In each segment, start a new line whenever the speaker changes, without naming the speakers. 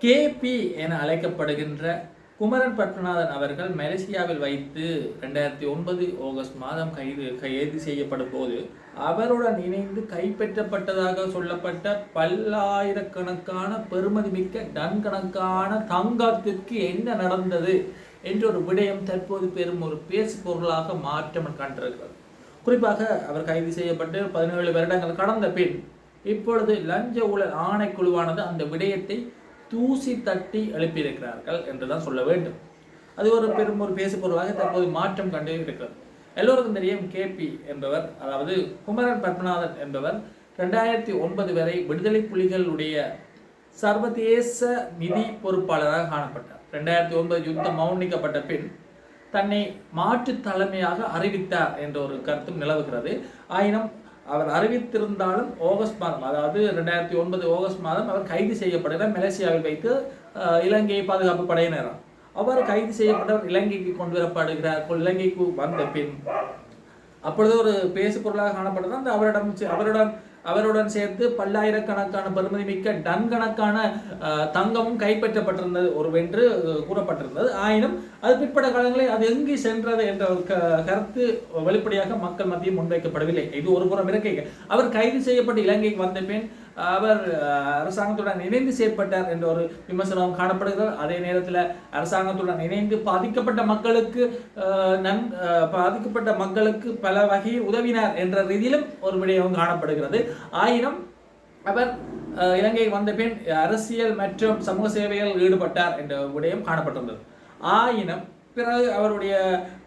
KP என அழைக்கப்படுகின்ற குமரன் பத்மநாதன் அவர்கள் மலேசியாவில் வைத்து 2009 ஆகஸ்ட் மாதம் கைது செய்யப்படும் போது அவருடன் இணைந்து கைப்பற்றப்பட்டதாக சொல்லப்பட்ட பல்லாயிரக்கணக்கான பெறுமதிமிக்க டன் கணக்கான தங்கத்திற்கு என்ன நடந்தது என்ற ஒரு விடயம் தற்போது பெரும் ஒரு பேசு பொருளாக மாற்றம் கண்டிருக்கிறது. குறிப்பாக அவர் கைது செய்யப்பட்டு 17 வருடங்கள் கடந்த பின் இப்பொழுது லஞ்ச ஊழல் ஆணைக்குழுவானது அந்த விடயத்தை தூசி தட்டி எழுப்பியிருக்கிறார்கள் என்றுதான் சொல்ல வேண்டும். அது ஒரு பெரும் ஒரு பேசு பொருளாக தற்போது மாற்றம் கண்டு இருக்கிறது. எல்லோருக்கும் தெரியும் கேபி என்பவர், அதாவது குமரன் பத்மநாதன் என்பவர் 2009 வரை விடுதலை புலிகளுடைய சர்வதேச நிதி பொறுப்பாளராக காணப்பட்டார். 2009 யுத்தம் மௌனிக்கப்பட்ட பின் தன்னை மாற்று தலைமையாக அறிவித்தார் என்ற ஒரு கருத்தும் நிலவுகிறது. ஆயினும் அவர் அறிவித்திருந்தாலும் ஆகஸ்ட் மாதம், அதாவது 2009 ஆகஸ்ட் மாதம் அவர் கைது செய்யப்படுகிறார். மலேசியாவில் வைத்து இலங்கை பாதுகாப்பு படையினரால் அவர் கைது செய்யப்பட்டவர் இலங்கைக்கு கொண்டு வரப்படுகிறார். இலங்கைக்கு வந்த பின் அப்பொழுது ஒரு பேசு பொருளாக காணப்பட்டது. அந்த அவருடன் சேர்த்து பல்லாயிரக்கணக்கான பெறுமதி மிக்க டன் கணக்கான தங்கமும் கைப்பற்றப்பட்டிருந்தது ஒருவென்று கூறப்பட்டிருந்தது. ஆயினும் அது பிற்பட காலங்களில் அது எங்கு சென்றது என்ற ஒரு கருத்து வெளிப்படையாக மக்கள் மத்தியில் முன்வைக்கப்படவில்லை. இது ஒரு புறம் இருக்க, அவர் கைது செய்யப்பட்டு இலங்கைக்கு வந்த பின் அவர் அரசாங்கத்துடன் இணைந்து செயற்பட்டார் என்ற ஒரு விமர்சனம் காணப்படுகிறது. அதே நேரத்தில் அரசாங்கத்துடன் இணைந்து பாதிக்கப்பட்ட மக்களுக்கு பல வகையில் உதவினார் என்ற ரீதியிலும் ஒரு விடயம் காணப்படுகிறது. ஆயினும் அவர் இலங்கைக்கு வந்த பின் அரசியல் மற்றும் சமூக சேவையில் ஈடுபட்டார் என்ற விடயம் காணப்பட்டிருந்தது. ஆயினும் பிறகு அவருடைய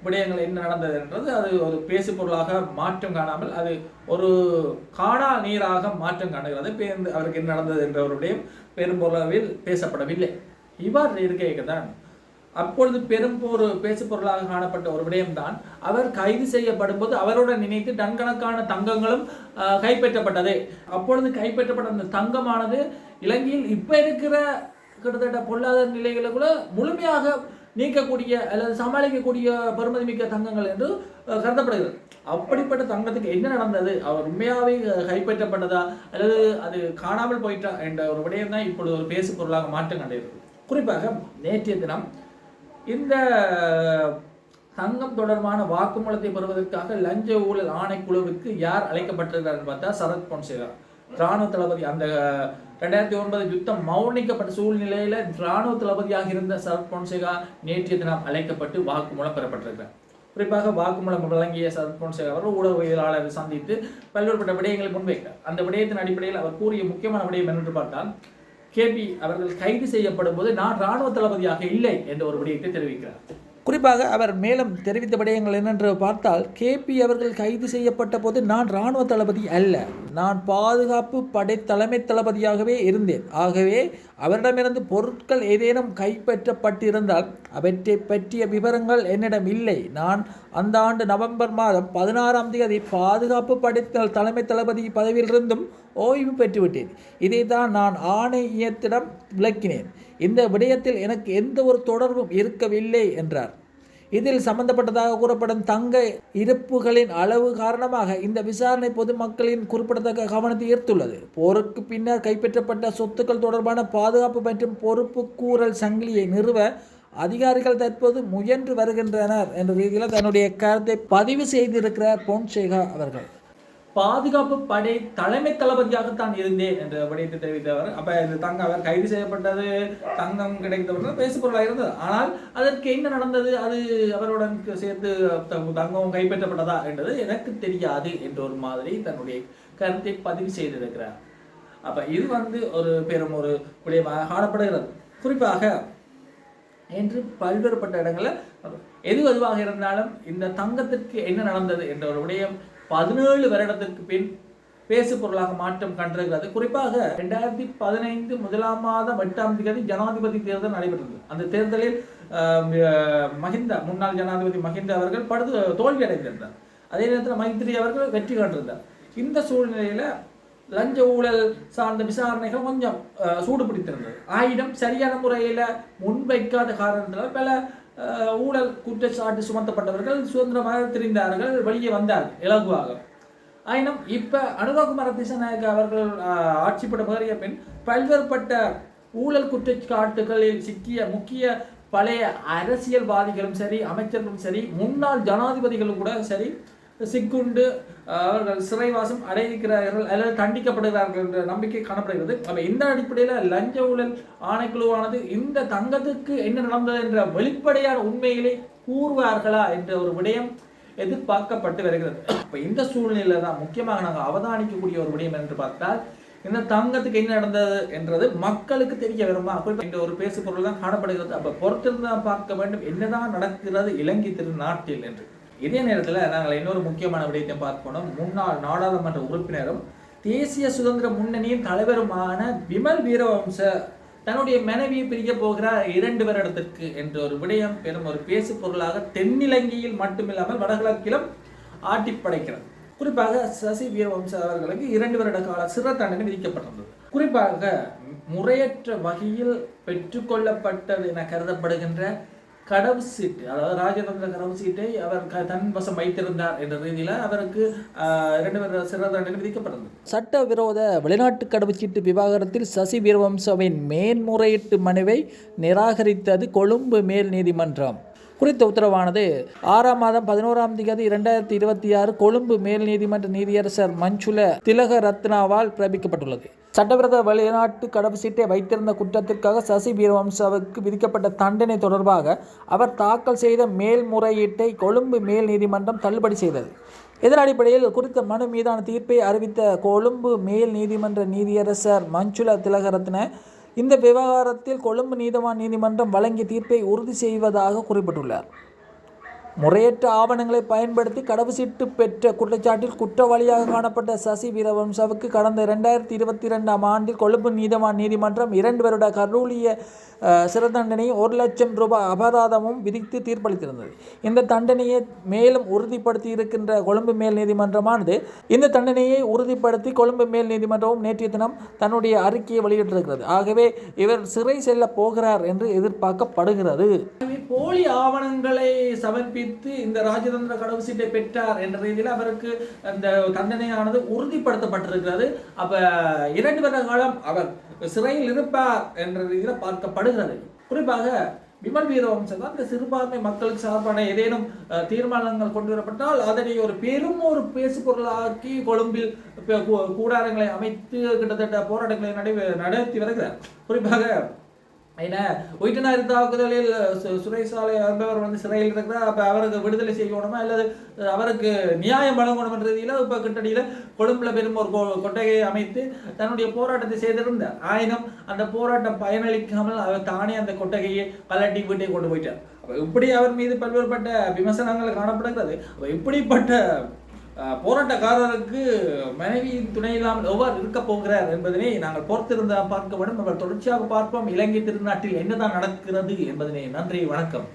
விடயங்கள் என்ன நடந்தது என்றது அது ஒரு பேசு பொருளாக மாற்றம் காணாமல் அது ஒரு காணா நீராக மாற்றம் காணுகிறது. அவருக்கு என்ன நடந்தது என்றவருடைய பெரும்பொருளாவில் பேசப்படவில்லை. இவ்வாறு இருக்கைதான் அப்பொழுது பெரும் ஒரு பேசு பொருளாக காணப்பட்ட ஒரு விடயம்தான் அவர் கைது செய்யப்படும் போது அவருடன் நினைத்து டன் கணக்கான தங்கங்களும் கைப்பற்றப்பட்டது. அப்பொழுது கைப்பற்றப்பட்ட அந்த தங்கமானது இலங்கையில் இப்ப இருக்கிற கிட்டத்தட்ட பொருளாதார நிலைகளை கூட முழுமையாக நீக்கக்கூடிய அல்லது சமாளிக்கக்கூடிய பெறுமதி மிக்க தங்கங்கள் என்று கருதப்படுகிறது. அப்படிப்பட்ட தங்கத்துக்கு என்ன நடந்தது, அவர் உண்மையாகவே கைப்பற்றப்பட்டதா அல்லது அது காணாமல் போயிட்டா என்ற ஒரு விடயம் தான் இப்பொழுது ஒரு பேசு பொருளாக மாற்றம் கண்டிருக்கிறது. குறிப்பாக நேற்றைய தினம் இந்த தங்கம் தொடர்பான வாக்குமூலத்தை பெறுவதற்காக லஞ்ச ஊழல் ஆணைக்குழுவுக்கு யார் அழைக்கப்பட்டிருக்கிறார் பார்த்தா சரத் பொன்சேகா இராணுவ தளபதி. அந்த 2009 யுத்தம் மௌனிக்கப்பட்ட சூழ்நிலையில இராணுவ தளபதியாக இருந்த சரத் பொன்சேகா நேற்றைய தினம் அழைக்கப்பட்டு வாக்குமூலம் பெறப்பட்டிருக்கிறார். குறிப்பாக வாக்குமூலம் வழங்கிய சரத் பொன்சேகா அவர்கள் ஊடகவியலாளரை சந்தித்து பல்வேறுபட்ட விடயங்களை முன்வைத்தார். அந்த விடயத்தின் அடிப்படையில் அவர் கூறிய முக்கியமான விடயம் என்னென்று பார்த்தால், கேபி அவர்கள் கைது செய்யப்படும் போது நான் இராணுவ தளபதியாக இல்லை என்ற ஒரு விடயத்தை தெரிவிக்கிறார். குறிப்பாக அவர் மேலும் தெரிவித்த விடயங்கள் என்னென்று பார்த்தால், கேபி அவர்கள் கைது செய்யப்பட்ட போது நான் இராணுவ தளபதி அல்ல, நான் பாதுகாப்பு படை தலைமை தளபதியாகவே இருந்தேன். ஆகவே அவரிடமிருந்து பொருட்கள் ஏதேனும் கைப்பற்றப்பட்டிருந்தால் அவற்றை பற்றிய விவரங்கள் என்னிடம் இல்லை. நான் அந்த ஆண்டு நவம்பர் மாதம் 16ஆம் தேதி பாதுகாப்பு படை தலைமை தளபதி பதவியிலிருந்தும் ஓய்வு பெற்றுவிட்டேன். இதை தான் நான் ஆணையத்திடம் விளக்கினேன். இந்த விடயத்தில் எனக்கு எந்த ஒரு தொடர்பும் இருக்கவில்லை என்றார். இதில் சம்பந்தப்பட்டதாக கூறப்படும் தங்க இருப்புகளின் அளவு காரணமாக இந்த விசாரணை பொதுமக்களின் குறிப்பிடத்தக்க கவனத்தை ஈர்த்துள்ளது. போருக்கு பின்னர் கைப்பற்றப்பட்ட சொத்துக்கள் தொடர்பான பாதுகாப்பு மற்றும் பொறுப்பு கூறல் சங்கிலியை நிறுவ அதிகாரிகள் தற்போது முயன்று வருகின்றனர் என்ற ரீதியில் தன்னுடைய கருத்தை பதிவு செய்திருக்கிறார் பொன்சேகா அவர்கள். பாதுகாப்பு படை தலைமை தளபதியாகத்தான் இருந்தேன் என்ற விடயத்தை தெரிவித்தவர். அப்ப இது அவர் கைது செய்யப்பட்டது தங்கம் கிடைத்தவர் பேசுபொருளாக இருந்தது. ஆனால் அதற்கு என்ன நடந்தது, அது அவருடன் சேர்த்து தங்கம் கைப்பற்றப்பட்டதா என்றது எனக்கு தெரியாது என்ற ஒரு மாதிரி தன்னுடைய கருத்தை பதிவு செய்திருக்கிறார். அப்ப இது ஒரு பெரும் ஒரு விடயமாக காணப்படுகிறது. குறிப்பாக என்று பல்வேறுபட்ட இடங்களில் எதுவாக இருந்தாலும் இந்த தங்கத்திற்கு என்ன நடந்தது என்ற ஒரு விடயம் 17 வருடத்திற்கு பின் பேசு பொருளாக மாற்றம் கண்டிருக்கிறது. குறிப்பாக 2015 முதலாம் மாதம் 8ஆம் தேதி ஜனாதிபதி தேர்தல் நடைபெற்றது. அந்த தேர்தலில் முன்னாள் ஜனாதிபதி மஹிந்த அவர்கள் தோல்வி அடைந்திருந்தார். அதே நேரத்தில் மைத்ரி அவர்கள் வெற்றி கண்டிருந்தார். இந்த சூழ்நிலையில லஞ்ச ஊழல் சார்ந்த விசாரணைகள் கொஞ்சம் சூடு பிடித்திருந்தது. ஆயினும் சரியான முறையில முன்வைக்காத காரணத்தினால் பல ஊழல் குற்றச்சாட்டு சுமத்தப்பட்டவர்கள் சுதந்திரமாக தெரிந்தார்கள், வெளியே வந்தார்கள் இலகுவாக. ஆயினும் இப்ப அனுரகுமார திசாநாயக்க அவர்கள் ஆட்சிப்பட முறைய பின் பல்வேறுபட்ட ஊழல் குற்றச்சாட்டுகளில் சிக்கிய முக்கிய பழைய அரசியல்வாதிகளும் சரி, அமைச்சர்களும் சரி, முன்னாள் ஜனாதிபதிகளும் கூட சரி சிக்குண்டு அவர்கள் சிறைவாசம் அடைகிறார்கள் அல்லது தண்டிக்கப்படுகிறார்கள் என்ற நம்பிக்கை காணப்படுகிறது. அப்ப இந்த அடிப்படையில் லஞ்ச ஊழல் ஆணைக்குழுவானது இந்த தங்கத்துக்கு என்ன நடந்தது என்ற வெளிப்படையான உண்மைகளை கூறுவார்களா என்ற ஒரு விடயம் எதிர்பார்க்கப்பட்டு வருகிறது. இப்ப இந்த சூழ்நிலையில தான் முக்கியமாக நாங்கள் அவதானிக்கக்கூடிய ஒரு விடயம் என்று பார்த்தால், இந்த தங்கத்துக்கு என்ன நடந்தது என்றது மக்களுக்கு தெரிய வருமா இந்த ஒரு பேசு பொருள் தான் காணப்படுகிறது. அப்ப பொறுத்திருந்தான் பார்க்க வேண்டும் என்னதான் நடக்கிறது இலங்கை திருநாட்டில் என்று. இதே நேரத்தில் நாங்கள் இன்னொரு முக்கியமான விடயத்தை பார்க்கணும். முன்னாள் நாடாளுமன்ற உறுப்பினரும் தேசிய சுதந்திர முன்னணியின் தலைவருமான விமல் வீரவம்ச தன்னுடைய மனைவியை பிரிக்க போகிறார் 2 வருடத்திற்கு என்ற ஒரு விடயம் பெரும் ஒரு பேசு பொருளாக தென்னிலங்கையில் மட்டுமில்லாமல் வடகிழக்கிலும் ஆட்டி படைக்கிறது. குறிப்பாக சசி வீரவம்ச அவர்களுக்கு 2 வருட கால சிறை தண்டனை விதிக்கப்பட்டிருந்தது. குறிப்பாக முறையற்ற வகையில் பெற்றுக்கொள்ளப்பட்டது என கருதப்படுகின்ற கடவு சீட்டு, அதாவது ராஜதந்திர கடவு சீட்டை அவர் தன் வசம் வைத்திருந்தார் என்ற ரீதியில் அவருக்கு 2 வருட சிறை தண்டனை விதிக்கப்பட்டது. சட்டவிரோத வெளிநாட்டு கடவுச்சீட்டு விவகாரத்தில் சசி வீரவம்சவின் மேன்முறையீட்டு மனுவை நிராகரித்தது கொழும்பு மேல் நீதிமன்றம். குறித்த உத்தரவானது 6ஆம் மாதம் 11ஆம் தேதி 2026 கொழும்பு மேல் நீதிமன்ற நீதியரசர் மஞ்சுள திலகரத்னாவால் பிறப்பிக்கப்பட்டுள்ளது. சட்டவிரோத வெளிநாட்டு கடவு சீட்டை வைத்திருந்த குற்றத்திற்காக சசி வீரவம்சவுக்கு விதிக்கப்பட்ட தண்டனை தொடர்பாக அவர் தாக்கல் செய்த மேல்முறையீட்டை கொழும்பு மேல் நீதிமன்றம் தள்ளுபடி செய்தது. இதன் அடிப்படையில் குறித்த மனு மீதான தீர்ப்பை அறிவித்த கொழும்பு மேல் நீதிமன்ற நீதியரசர் மஞ்சுள திலகரத்ன இந்த விவகாரத்தில் கொழும்பு நீதிமன்றம் வழங்கிய தீர்ப்பை உறுதி செய்வதாக குறிப்பிட்டுள்ளார். முறையற்ற ஆவணங்களை பயன்படுத்தி கடவுச்சீட்டு பெற்ற குற்றச்சாட்டில் குற்றவாளியாக காணப்பட்ட சசி வீரவம்சவுக்கு கடந்த 2022ஆம் ஆண்டில் கொழும்பு நீதிமன்றம் 2 வருட கடூழிய சிறை தண்டனையும் 1 லட்சம் ரூபாய் அபராதமும் விதித்து தீர்ப்பளித்திருந்தது. இந்த தண்டனையை மேலும் உறுதிப்படுத்தி இருக்கின்ற கொழும்பு மேல் நீதிமன்றமானது இந்த தண்டனையை உறுதிப்படுத்தி கொழும்பு மேல் நீதிமன்றமும் நேற்றைய தினம் தன்னுடைய அறிக்கையை வெளியிட்டிருக்கிறது. ஆகவே இவர் சிறை செல்ல போகிறார் என்று எதிர்பார்க்கப்படுகிறது. போலி ஆவணங்களை சமர்ப்பித்து இந்த ராஜதந்திர கடவு சீட்டை பெற்றார் என்ற ரீதியில் அவருக்கு அந்த தண்டனையானது உறுதிப்படுத்தப்பட்டிருக்கிறது. அப்ப 2 வருட காலம் அவர் சிறையில் இருப்பார் என்ற ரீதியில் பார்க்கப்படுகிறது. குறிப்பாக விமல் வீரவம்சம் தான் இந்த சிறுபான்மை மக்களுக்கு சார்பான ஏதேனும் தீர்மானங்கள் கொண்டு வரப்பட்டால் அதனை ஒரு பெரும் ஒரு பேசு பொருளாக்கி கொழும்பில் கூடாரங்களை அமைத்து கிட்டத்தட்ட போராட்டங்களை நடத்தி வருகிறார். குறிப்பாக ஒயிட்டனாரி தாக்குதலில் சுரேசாலை என்பவர் சிறையில் இருக்கிறார். அப்போ அவருக்கு விடுதலை செய்யணுமா அல்லது அவருக்கு நியாயம் வழங்கணும் என்ற ரீதியில் இப்போ கிட்டடியில் கொழும்புல பெரும் ஒரு கொட்டகையை அமைத்து தன்னுடைய போராட்டத்தை செய்திருந்தார். ஆயினும் அந்த போராட்டம் பயனளிக்காமல் அவர் தானே அந்த கொட்டகையை கலட்டி வீட்டை கொண்டு போயிட்டார். அப்போ இப்படி அவர் மீது பல்வேறுபட்ட விமர்சனங்கள் காணப்படுகிறது. அப்போ இப்படிப்பட்ட போராட்டக்காரருக்கு மனைவியின் துணை இல்லாமல் எவ்வாறு இருக்க போகிறார் என்பதனை நாங்கள் பொறுத்திருந்தால் பார்க்க வேண்டும். அவர் தொடர்ச்சியாக பார்ப்போம் இலங்கை திருநாட்டில் என்னதான் நடக்கிறது என்பதனை. நன்றி, வணக்கம்.